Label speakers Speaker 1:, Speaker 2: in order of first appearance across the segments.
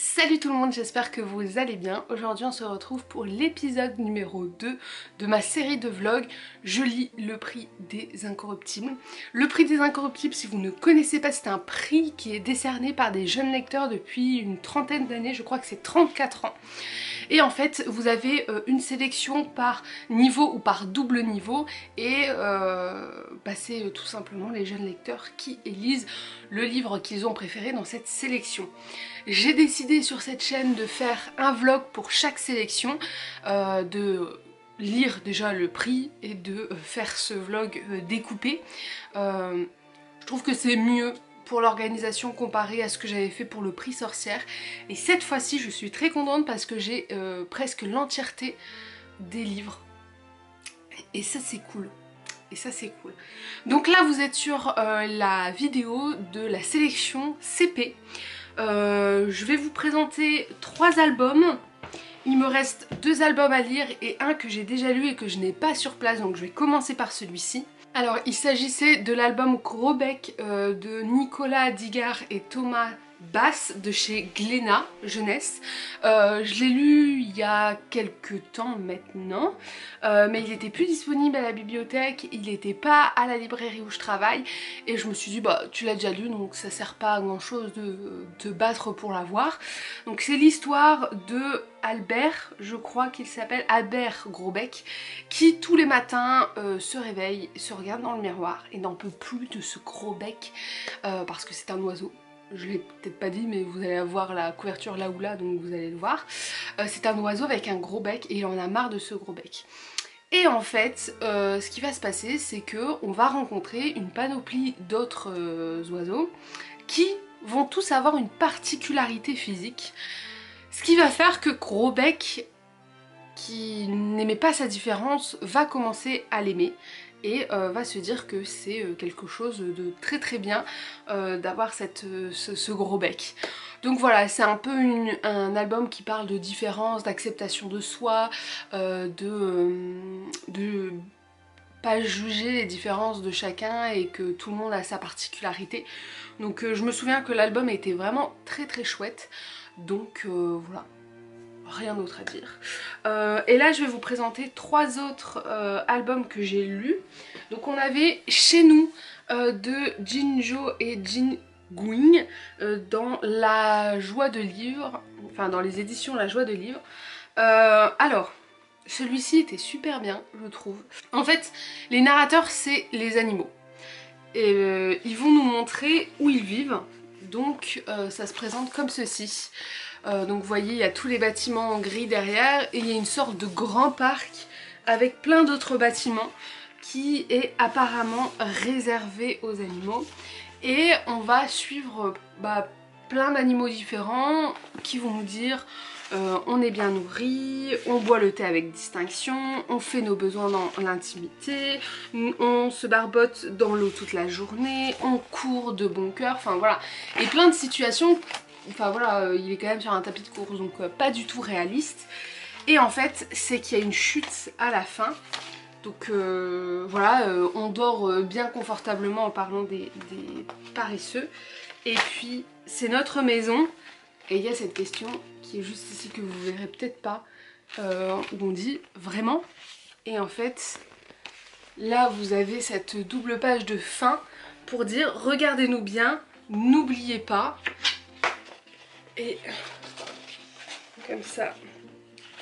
Speaker 1: Salut tout le monde, j'espère que vous allez bien. Aujourd'hui on se retrouve pour l'épisode numéro 2 de ma série de vlogs. Je lis le prix des incorruptibles. Le prix des incorruptibles, si vous ne connaissez pas, c'est un prix qui est décerné par des jeunes lecteurs depuis une trentaine d'années, je crois que c'est 34 ans. Et en fait vous avez une sélection par niveau ou par double niveau et c'est tout simplement les jeunes lecteurs qui élisent le livre qu'ils ont préféré dans cette sélection. J'ai décidé sur cette chaîne de faire un vlog pour chaque sélection, de lire déjà le prix et de faire ce vlog découpé. Je trouve que c'est mieux pour l'organisation comparé à ce que j'avais fait pour le prix sorcière. Et cette fois-ci je suis très contente parce que j'ai presque l'entièreté des livres. Et ça c'est cool. Et ça c'est cool. Donc là vous êtes sur la vidéo de la sélection CP. Je vais vous présenter 3 albums. Il me reste 2 albums à lire et un que j'ai déjà lu et que je n'ai pas sur place, donc je vais commencer par celui-ci. Alors il s'agissait de l'album Gros Bec de Nicolas Digard et Thomas Bass de chez Glénat Jeunesse. Je l'ai lu il y a quelques temps maintenant, mais il était plus disponible à la bibliothèque, il n'était pas à la librairie où je travaille et je me suis dit bah tu l'as déjà lu donc ça sert pas à grand chose de te battre pour l'avoir. Donc c'est l'histoire de Albert, je crois qu'il s'appelle Albert Grosbec, qui tous les matins se réveille, se regarde dans le miroir et n'en peut plus de ce gros bec parce que c'est un oiseau. Je l'ai peut-être pas dit mais vous allez avoir la couverture là ou là donc vous allez le voir. C'est un oiseau avec un gros bec et il en a marre de ce gros bec. Et en fait ce qui va se passer c'est que on va rencontrer une panoplie d'autres oiseaux qui vont tous avoir une particularité physique. Ce qui va faire que Gros Bec, qui n'aimait pas sa différence, va commencer à l'aimer et va se dire que c'est quelque chose de très très bien d'avoir ce gros bec. Donc voilà, c'est un peu un album qui parle de différence, d'acceptation de soi, de pas juger les différences de chacun et que tout le monde a sa particularité. Donc je me souviens que l'album était vraiment très très chouette. Donc voilà, rien d'autre à dire. Et là je vais vous présenter 3 autres albums que j'ai lus. Donc on avait Chez nous de Jinjo et Jin Guing dans la joie de livre, enfin dans les éditions La Joie de Livre. Alors celui-ci était super bien je trouve. En fait les narrateurs c'est les animaux. Et ils vont nous montrer où ils vivent. Donc ça se présente comme ceci. Donc vous voyez il y a tous les bâtiments en gris derrière et il y a une sorte de grand parc avec plein d'autres bâtiments qui est apparemment réservé aux animaux. Et on va suivre plein d'animaux différents qui vont nous dire on est bien nourri, on boit le thé avec distinction, on fait nos besoins dans l'intimité, on se barbote dans l'eau toute la journée, on court de bon cœur, enfin voilà. Et plein de situations, enfin voilà, il est quand même sur un tapis de course donc pas du tout réaliste. Et en fait c'est qu'il y a une chute à la fin. Donc voilà, on dort bien confortablement en parlant des paresseux. Et puis c'est notre maison. Et il y a cette question qui est juste ici que vous verrez peut-être pas, où on dit vraiment. Et en fait, là vous avez cette double page de fin pour dire regardez-nous bien, n'oubliez pas. Et comme ça,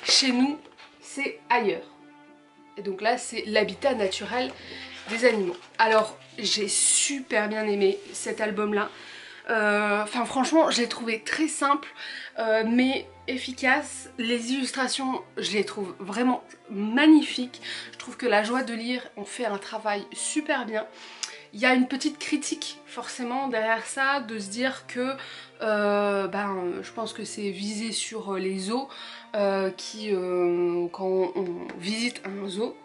Speaker 1: chez nous c'est ailleurs. Et donc là c'est l'habitat naturel des animaux. Alors j'ai super bien aimé cet album là. Enfin franchement je l'ai trouvé très simple mais efficace. Les illustrations je les trouve vraiment magnifiques. Je trouve que La Joie de Lire on fait un travail super bien. Il y a une petite critique forcément derrière ça, de se dire que je pense que c'est visé sur les zoos qui quand on visite un zoo,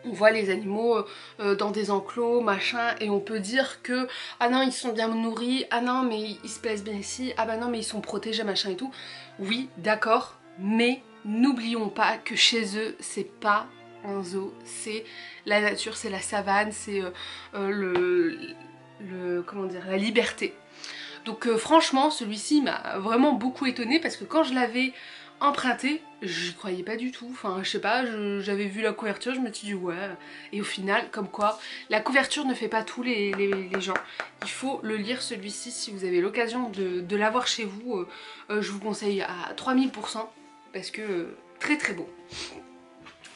Speaker 1: on voit les animaux dans des enclos, machin, et on peut dire que ah non ils sont bien nourris, ah non mais ils se plaisent bien ici, ah bah non mais ils sont protégés, machin et tout. Oui d'accord, mais n'oublions pas que chez eux c'est pas un zoo, c'est la nature, c'est la savane, c'est comment dire, la liberté. Donc franchement celui-ci m'a vraiment beaucoup étonnée parce que quand je l'avais emprunté, j'y croyais pas du tout, enfin je sais pas, j'avais vu la couverture, je me suis dit ouais, et au final comme quoi la couverture ne fait pas tout les gens, il faut le lire celui-ci si vous avez l'occasion de l'avoir chez vous, je vous conseille à 3000% parce que très très beau.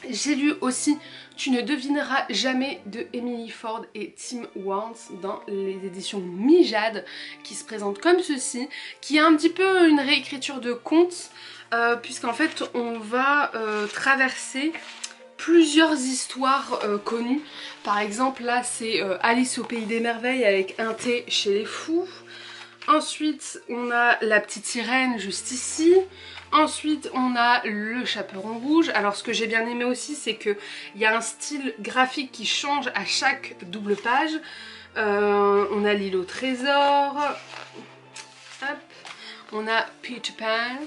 Speaker 1: J'ai lu aussi Tu ne devineras jamais de Emily Ford et Tim Warnes dans les éditions Mijade qui se présente comme ceci, qui est un petit peu une réécriture de conte puisqu'en fait on va traverser plusieurs histoires connues. Par exemple là c'est Alice au pays des merveilles avec un thé chez les fous. Ensuite on a La petite sirène juste ici. Ensuite on a Le chaperon rouge. Alors ce que j'ai bien aimé aussi c'est qu'il y a un style graphique qui change à chaque double page. On a L'île au trésor. Hop. On a Peter Pan.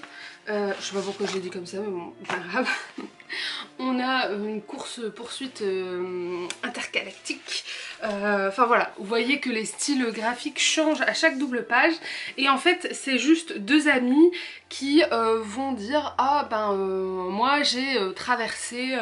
Speaker 1: Je sais pas pourquoi je l'ai dit comme ça mais bon, pas grave. On a une course-poursuite intergalactique. Enfin voilà, vous voyez que les styles graphiques changent à chaque double page. Et en fait, c'est juste deux amis qui vont dire ah ben moi j'ai traversé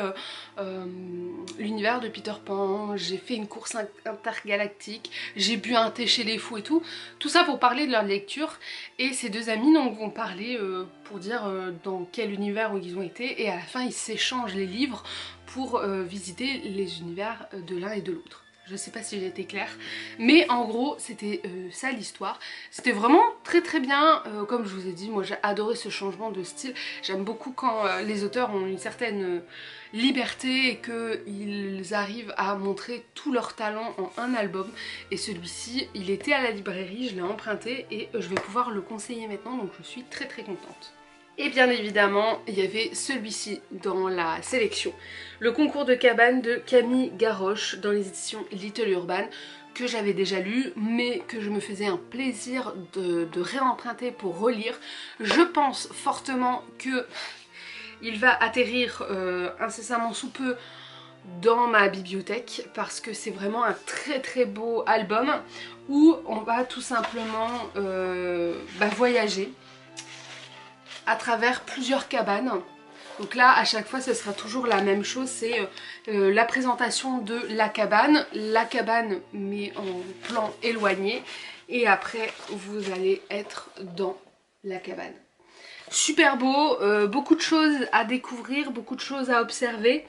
Speaker 1: l'univers de Peter Pan, j'ai fait une course intergalactique, j'ai bu un thé chez les fous et tout. Tout ça pour parler de leur lecture. Et ces deux amis donc vont parler pour dire dans quel univers où ils ont été. Et à la fin ils s'échangent les livres pour visiter les univers de l'un et de l'autre. Je sais pas si j'ai été claire, mais en gros c'était ça l'histoire. C'était vraiment très très bien, comme je vous ai dit, moi j'ai adoré ce changement de style. J'aime beaucoup quand les auteurs ont une certaine liberté et qu'ils arrivent à montrer tout leur talent en un album. Et celui-ci, il était à la librairie, je l'ai emprunté et je vais pouvoir le conseiller maintenant, donc je suis très très contente. Et bien évidemment, il y avait celui-ci dans la sélection. Le concours de cabane de Camille Garroche dans les éditions Little Urban, que j'avais déjà lu, mais que je me faisais un plaisir de réemprunter pour relire. Je pense fortement que il va atterrir incessamment sous peu dans ma bibliothèque parce que c'est vraiment un très très beau album où on va tout simplement voyager à travers plusieurs cabanes. Donc là à chaque fois ce sera toujours la même chose, c'est la présentation de la cabane mais en plan éloigné et après vous allez être dans la cabane. Super beau, beaucoup de choses à découvrir, beaucoup de choses à observer.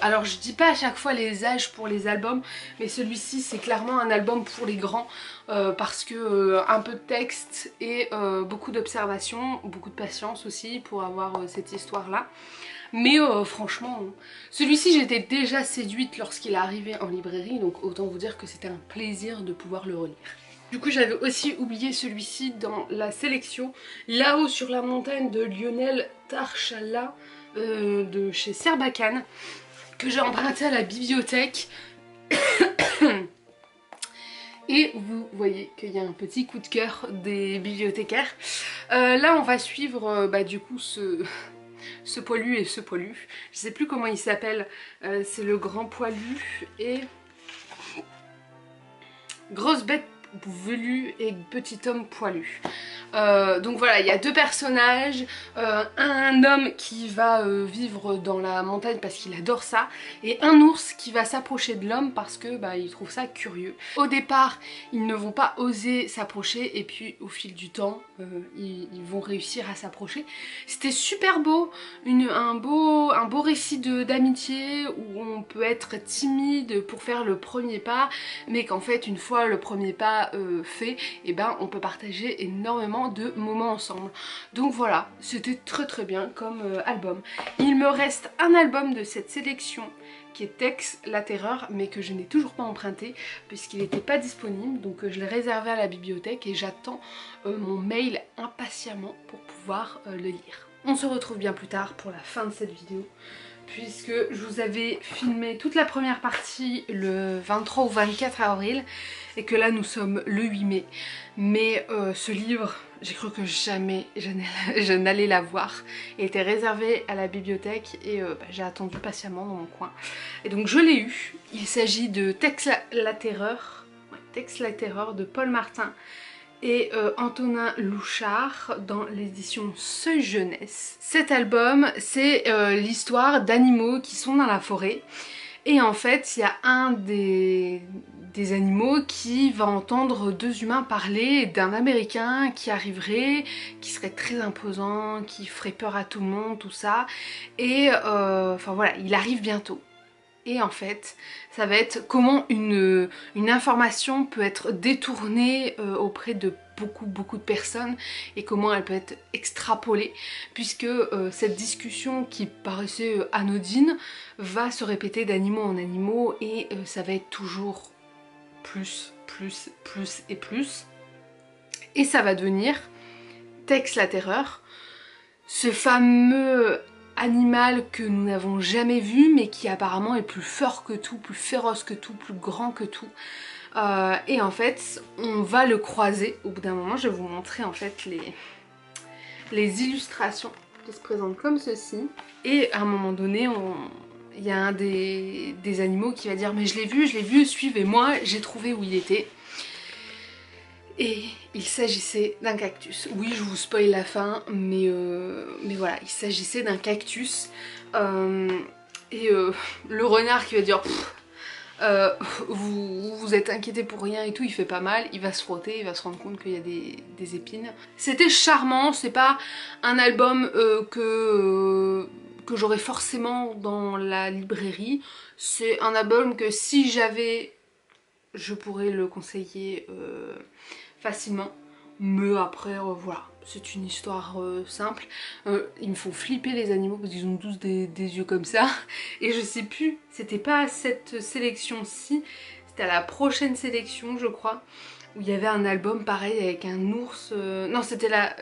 Speaker 1: Alors je dis pas à chaque fois les âges pour les albums, mais celui-ci c'est clairement un album pour les grands parce que un peu de texte et beaucoup d'observation, beaucoup de patience aussi pour avoir cette histoire là. Mais franchement, celui-ci j'étais déjà séduite lorsqu'il est arrivé en librairie, donc autant vous dire que c'était un plaisir de pouvoir le relire. Du coup j'avais aussi oublié celui-ci dans la sélection, Là-haut sur la montagne de Lionel Tarchala de chez Serbacane, que j'ai emprunté à la bibliothèque. Et vous voyez qu'il y a un petit coup de cœur des bibliothécaires. Là on va suivre du coup ce poilu et ce poilu. Je sais plus comment il s'appelle, c'est le grand poilu et grosse bête velue et petit homme poilu. Donc voilà, il y a deux personnages, un homme qui va vivre dans la montagne parce qu'il adore ça, et un ours qui va s'approcher de l'homme parce que il trouve ça curieux. Au départ, ils ne vont pas oser s'approcher et puis au fil du temps, ils vont réussir à s'approcher. C'était super beau, un beau récit d'amitié où on peut être timide pour faire le premier pas, mais qu'en fait une fois le premier pas fait, et on peut partager énormément de moments ensemble. Donc voilà, c'était très très bien comme album. Il me reste un album de cette sélection qui est Tex la Terreur, mais que je n'ai toujours pas emprunté puisqu'il n'était pas disponible, donc je l'ai réservé à la bibliothèque et j'attends mon mail impatiemment pour pouvoir le lire. On se retrouve bien plus tard pour la fin de cette vidéo, puisque je vous avais filmé toute la première partie le 23 ou 24 avril et que là nous sommes le 8 mai. Mais ce livre, j'ai cru que jamais je n'allais l'avoir. Il était réservé à la bibliothèque et j'ai attendu patiemment dans mon coin. Et donc je l'ai eu. Il s'agit de Tex la Terreur, Tex la Terreur de Paul Martin et Antonin Louchard dans l'édition Seuil Jeunesse. Cet album, c'est l'histoire d'animaux qui sont dans la forêt. Et en fait, il y a un des animaux qui va entendre deux humains parler d'un Américain qui arriverait, qui serait très imposant, qui ferait peur à tout le monde, tout ça. Et enfin voilà, il arrive bientôt. Et en fait, ça va être comment une information peut être détournée auprès de beaucoup de personnes et comment elle peut être extrapolée, puisque cette discussion qui paraissait anodine va se répéter d'animaux en animaux et ça va être toujours plus et plus. Et ça va devenir Tex la Terreur, ce fameux animal que nous n'avons jamais vu mais qui apparemment est plus fort que tout, plus féroce que tout, plus grand que tout. Et en fait on va le croiser au bout d'un moment. Je vais vous montrer en fait les illustrations qui se présentent comme ceci. Et à un moment donné il y a un des animaux qui va dire mais je l'ai vu, suivez-moi, j'ai trouvé où il était. Et il s'agissait d'un cactus. Oui, je vous spoil la fin, mais voilà, il s'agissait d'un cactus. Le renard qui va dire vous êtes inquiété pour rien et tout, il fait pas mal, il va se frotter, il va se rendre compte qu'il y a des épines. C'était charmant, c'est pas un album que j'aurais forcément dans la librairie. C'est un album que si j'avais, je pourrais le conseiller facilement, mais après voilà, c'est une histoire simple. Ils me font flipper les animaux parce qu'ils ont tous des yeux comme ça, et je sais plus, c'était pas à cette sélection-ci, c'était à la prochaine sélection je crois, où il y avait un album pareil avec un ours, non c'était la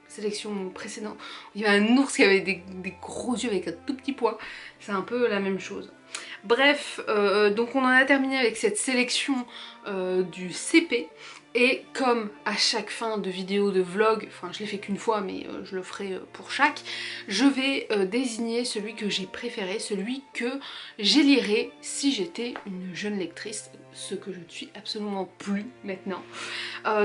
Speaker 1: sélection précédente, où il y avait un ours qui avait des gros yeux avec un tout petit pois, c'est un peu la même chose. Bref, donc on en a terminé avec cette sélection du CP. Et comme à chaque fin de vidéo de vlog, enfin je l'ai fait qu'une fois mais je le ferai pour chaque, je vais désigner celui que j'ai préféré, celui que j'élirais si j'étais une jeune lectrice, ce que je ne suis absolument plus maintenant.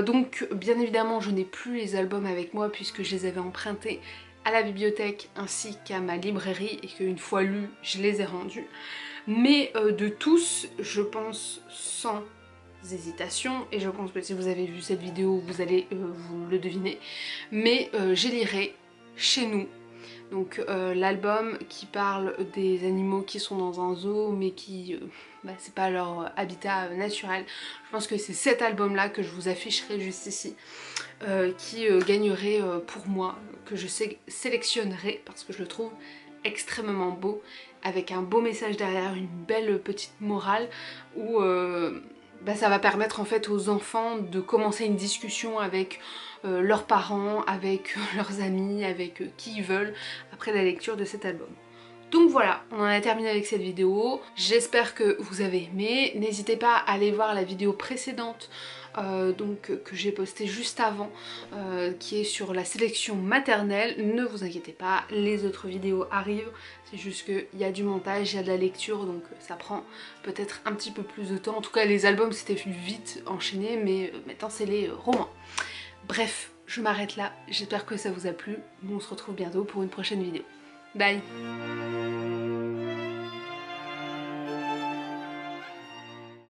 Speaker 1: Donc bien évidemment je n'ai plus les albums avec moi puisque je les avais empruntés à la bibliothèque ainsi qu'à ma librairie et qu'une fois lus je les ai rendus. Mais de tous, je pense sans hésitation, et je pense que si vous avez vu cette vidéo vous allez vous le deviner, mais j'élirai Chez nous, donc l'album qui parle des animaux qui sont dans un zoo mais qui c'est pas leur habitat naturel. Je pense que c'est cet album là que je vous afficherai juste ici qui gagnerait pour moi, que je sélectionnerai parce que je le trouve extrêmement beau, avec un beau message derrière, une belle petite morale où ça va permettre en fait aux enfants de commencer une discussion avec leurs parents, avec leurs amis, avec qui ils veulent après la lecture de cet album. Donc voilà, on en a terminé avec cette vidéo. J'espère que vous avez aimé. N'hésitez pas à aller voir la vidéo précédente que j'ai postée juste avant, qui est sur la sélection maternelle. Ne vous inquiétez pas, les autres vidéos arrivent. C'est juste qu'il y a du montage, il y a de la lecture, donc ça prend peut-être un petit peu plus de temps. En tout cas, les albums c'était vite enchaîné, mais maintenant c'est les romans. Bref, je m'arrête là. J'espère que ça vous a plu. Nous on se retrouve bientôt pour une prochaine vidéo. Bye!